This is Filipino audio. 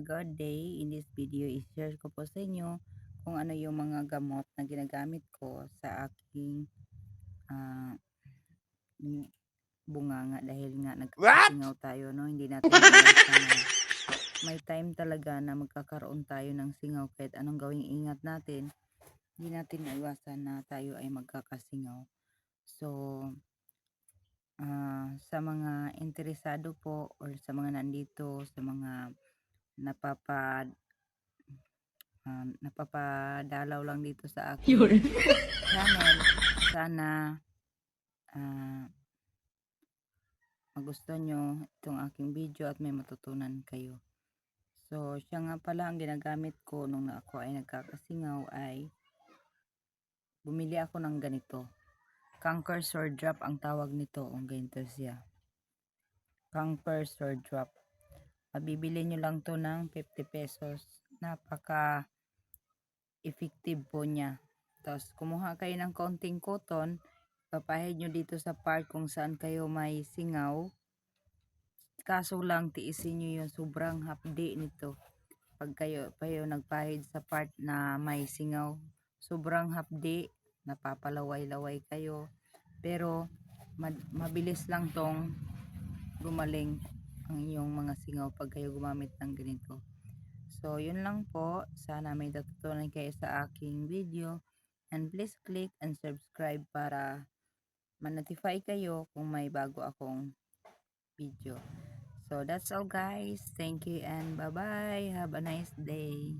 good day. In this video, i-share ko po sa inyo kung ano yung mga gamot na ginagamit ko sa aking ah, bunganga dahil nga What? nagkakasingaw tayo, no? Hindi natin maiwasan na may time talaga na magkakaroon tayo ng singaw kahit anong gawing ingat natin, hindi natin maiwasan na tayo ay magkakasingaw. So, sa mga interesado po or sa mga nandito, sa mga napapadalaw lang dito sa aking Yun. channel, sana magustuhan nyo itong aking video at may matutunan kayo. So, siya nga pala ang ginagamit ko nung ako ay nagkakasingaw ay bumili ako ng ganito. Conquer Sword Drop ang tawag nito. Ang ganito siya. Conquer Sword Drop. Mabibili nyo lang to ng 50 pesos. Napaka effective po niya. Tapos, kumuha kayo ng konting cotton, papahid nyo dito sa part kung saan kayo may singaw. Kaso lang, tiisin nyo yung sobrang hapdi nito. Pag kayo nagpahid sa part na may singaw, sobrang hapdi, napapalaway-laway kayo. Pero, mabilis lang tong gumaling ang inyong mga singaw pag kayo gumamit ng ganito. So, yun lang po. Sana may natutunan kayo sa aking video. And please click and subscribe para ma-notify kayo kung may bago akong video. So, that's all guys. Thank you and bye-bye. Have a nice day.